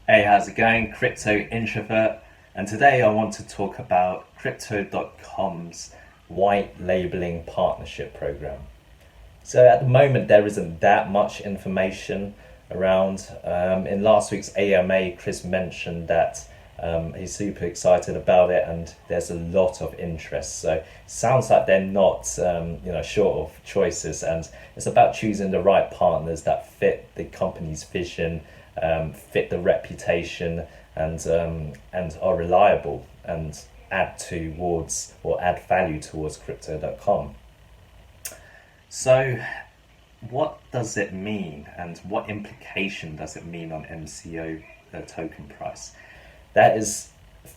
Hey, how's it going? Crypto introvert, and today I want to talk about Crypto.com's white labeling partnership program. So at the moment, there isn't that much information around. In last week's AMA, Chris mentioned that he's super excited about it, and there's a lot of interest. So it sounds like they're not, short of choices, and it's about choosing the right partners that fit the company's vision, fit the reputation, and are reliable and add value towards Crypto.com. So, what does it mean, and what implication does it mean on MCO token price? That is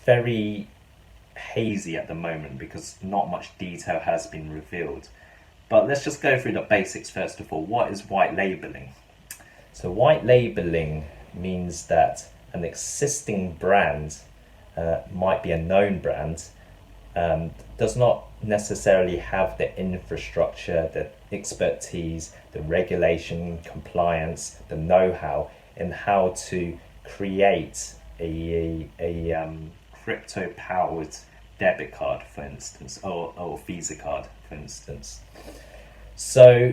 very hazy at the moment because not much detail has been revealed. But let's just go through the basics first of all. What is white labeling? So, white labeling means that an existing brand, might be a known brand, does not necessarily have the infrastructure, the expertise, the regulation, compliance, the know-how in how to create a crypto powered debit card, for instance, or Visa card, for instance. So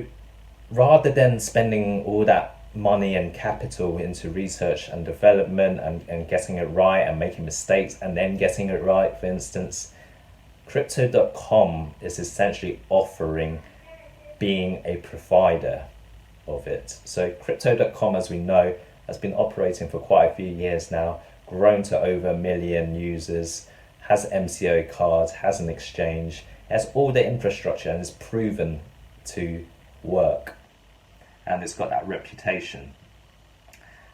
rather than spending all that money and capital into research and development and getting it right and making mistakes and then getting it right, for instance, Crypto.com is essentially offering being a provider of it. So Crypto.com, as we know, has been operating for quite a few years now, grown to over 1 million users, has MCO cards, has an exchange, has all the infrastructure, and is proven to work. And it's got that reputation.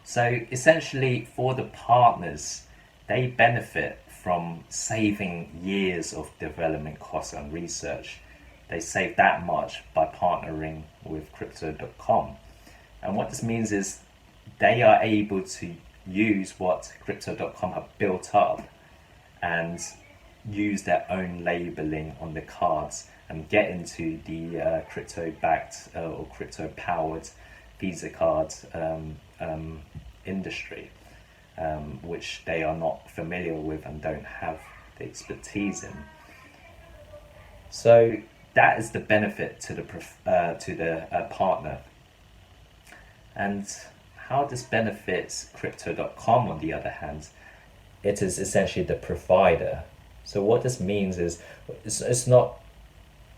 So essentially, for the partners, they benefit from saving years of development costs and research. They save that much by partnering with Crypto.com. And what this means is they are able to use what Crypto.com have built up and use their own labeling on the cards and get into the crypto-backed or crypto-powered Visa card industry, which they are not familiar with and don't have the expertise in. So that is the benefit to the partner. And how this benefits Crypto.com, on the other hand, it is essentially the provider. So what this means is it's not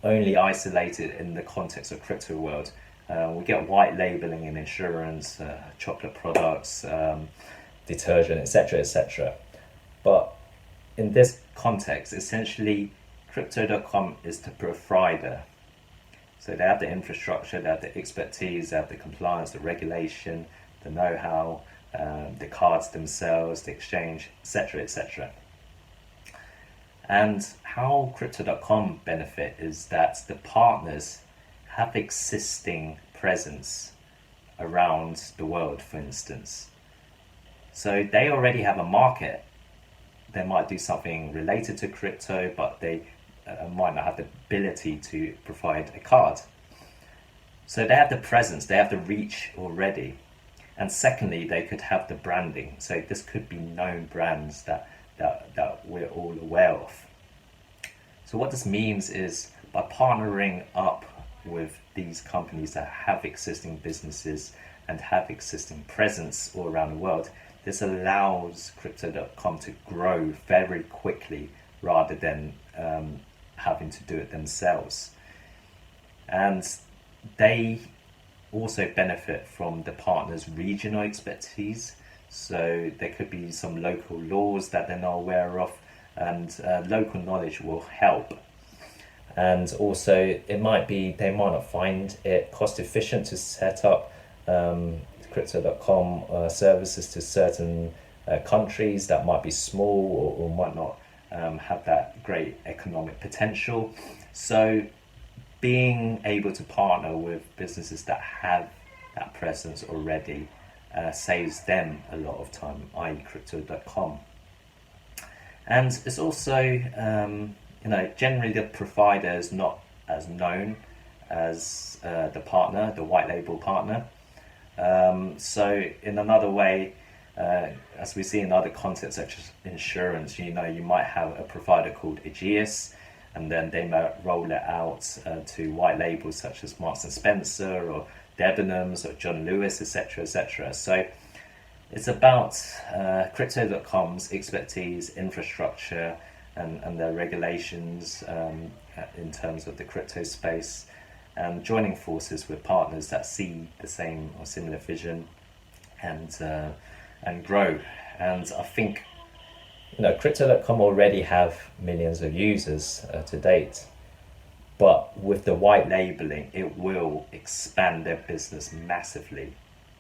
only isolated in the context of crypto world. We get white labeling in insurance, chocolate products, detergent, etc., etc. But in this context, essentially, Crypto.com is the provider. So they have the infrastructure, they have the expertise, they have the compliance, the regulation, the know-how, the cards themselves, the exchange, etc., etc. And how Crypto.com benefit is that the partners have existing presence around the world, for instance. So they already have a market. They might do something related to crypto, but they might not have the ability to provide a card. So they have the presence, they have the reach already. And secondly, they could have the branding. So this could be known brands that we're all aware of. So what this means is by partnering up with these companies that have existing businesses and have existing presence all around the world, this allows Crypto.com to grow very quickly rather than having to do it themselves. And they also benefit from the partners' regional expertise. So there could be some local laws that they're not aware of, and local knowledge will help. And also, it might be they might not find it cost efficient to set up Crypto.com services to certain countries that might be small or might not have that great economic potential. So being able to partner with businesses that have that presence already saves them a lot of time, i.e. Crypto.com. And it's also, generally the provider is not as known as the partner, the white label partner. So in another way, As we see in other contexts such as insurance, you might have a provider called Aegeus, and then they might roll it out to white labels such as Marks and Spencer or Debenhams or John Lewis, etc., etc. So it's about Crypto.com's expertise, infrastructure, and their regulations in terms of the crypto space, and joining forces with partners that see the same or similar vision and grow. And I think Crypto.com already have millions of users to date, but with the white labeling, it will expand their business massively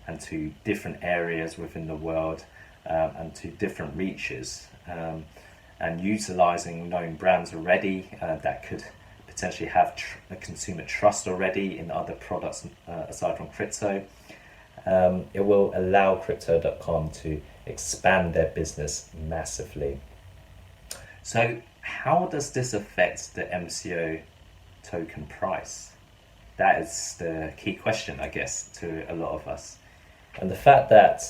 and to different areas within the world, and to different reaches, and utilizing known brands already that could potentially have a consumer trust already in other products aside from crypto. It will allow Crypto.com to expand their business massively. So how does this affect the MCO token price? That is the key question, I guess, to a lot of us. And the fact that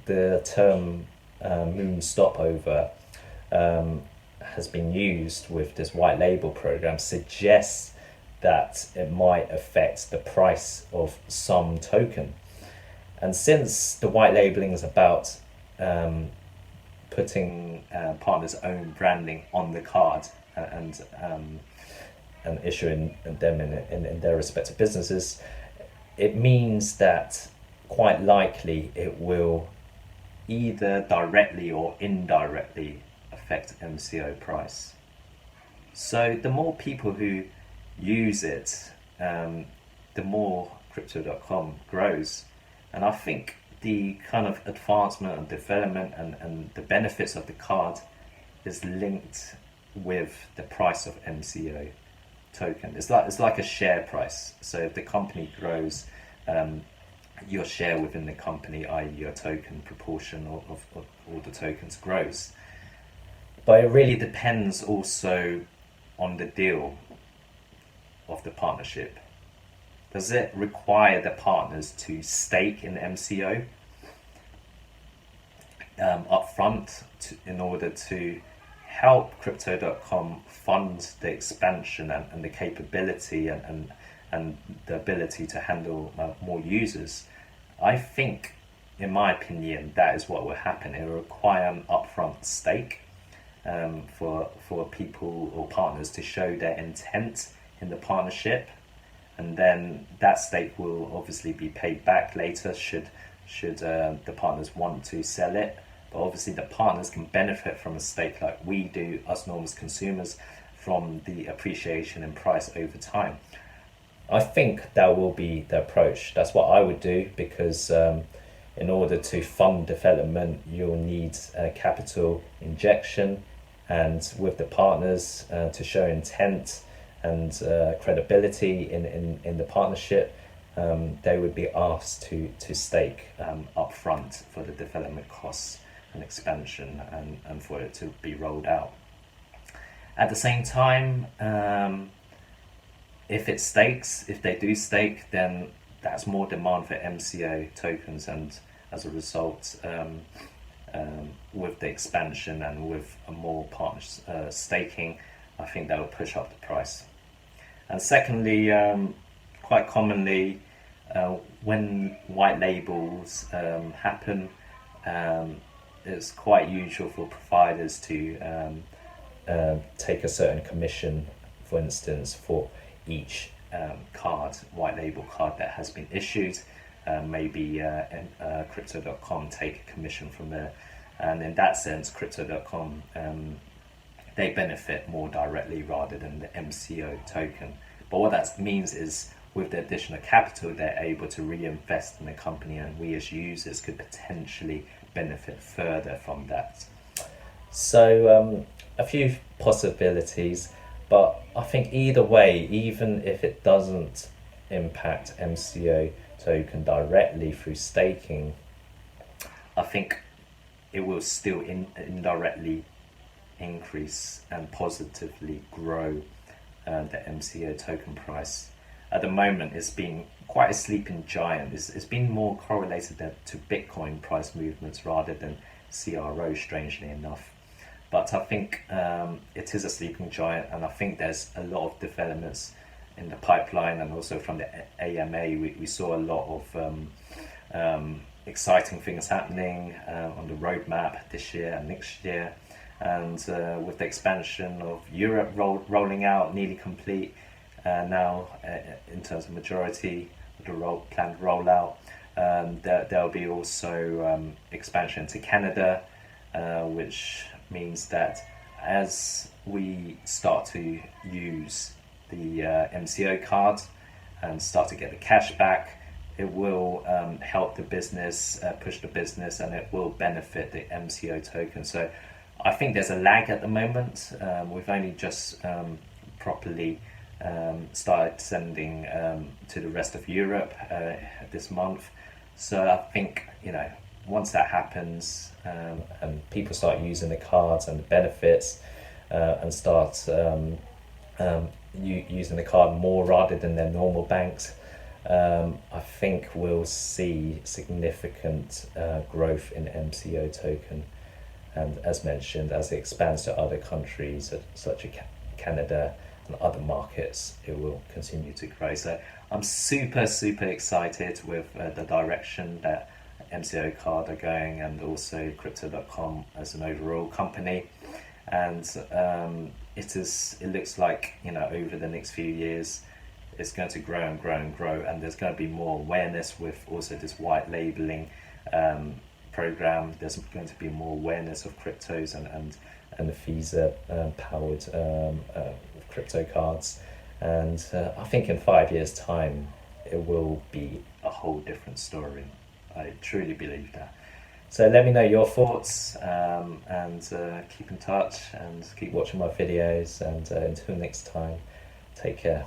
the term Moon Stopover has been used with this white label program suggests that it might affect the price of some token. And since the white labeling is about putting partners' own branding on the card and issuing them in their respective businesses, it means that quite likely it will either directly or indirectly affect MCO price. So the more people who use it, the more Crypto.com grows. And I think the kind of advancement and development and the benefits of the card is linked with the price of MCO token. It's like a share price. So if the company grows, your share within the company, i.e. your token proportion of all the tokens, grows. But it really depends also on the deal of the partnership. Does it require the partners to stake in the MCO upfront in order to help Crypto.com fund the expansion and the capability and the ability to handle more users? I think, in my opinion, that is what will happen. It will require an upfront stake for people or partners to show their intent in the partnership, and then that stake will obviously be paid back later should the partners want to sell it. But obviously the partners can benefit from a stake like we do, us normal consumers, from the appreciation in price over time. I think that will be the approach. That's what I would do, because in order to fund development, you'll need capital injection, and with the partners to show intent and credibility in the partnership, they would be asked to stake upfront for the development costs and expansion and for it to be rolled out. At the same time, if they do stake, then that's more demand for MCO tokens, and as a result, with the expansion and with a more partners staking, I think that will push up the price. And secondly, quite commonly, when white labels happen, it's quite usual for providers to take a certain commission, for instance, for each white label card that has been issued. Maybe Crypto.com take a commission from there, and in that sense, Crypto.com they benefit more directly rather than the MCO token. But what that means is, with the additional capital, they're able to reinvest in the company, and we as users could potentially benefit further from that. So a few possibilities, but I think either way, even if it doesn't impact MCO token directly through staking, I think it will still indirectly increase and positively grow the MCO token price. At the moment, it's being quite a sleeping giant. It's been more correlated to Bitcoin price movements rather than CRO, strangely enough. But I think it is a sleeping giant, and I think there's a lot of developments in the pipeline, and also from the AMA, we saw a lot of exciting things happening on the roadmap this year and next year. And with the expansion of Europe rolling out, nearly complete now in terms of majority of the planned rollout, there'll be also expansion to Canada, which means that as we start to use the MCO card and start to get the cash back, it will help the business, push the business, and it will benefit the MCO token. So I think there's a lag at the moment. We've only just properly started sending to the rest of Europe this month. So I think, once that happens and people start using the cards and the benefits and start using the card more rather than their normal banks, I think we'll see significant growth in MCO token. And as mentioned, as it expands to other countries such as Canada and other markets, it will continue to grow. So I'm super excited with the direction that MCO card are going, and also Crypto.com as an overall company. And it looks like, over the next few years it's going to grow and grow and grow, and there's going to be more awareness with also this white labeling program. There's going to be more awareness of cryptos and the Visa powered crypto cards, and I think in 5 years time it will be a whole different story. I truly believe that. So let me know your thoughts, and keep in touch and keep watching my videos, and until next time, take care.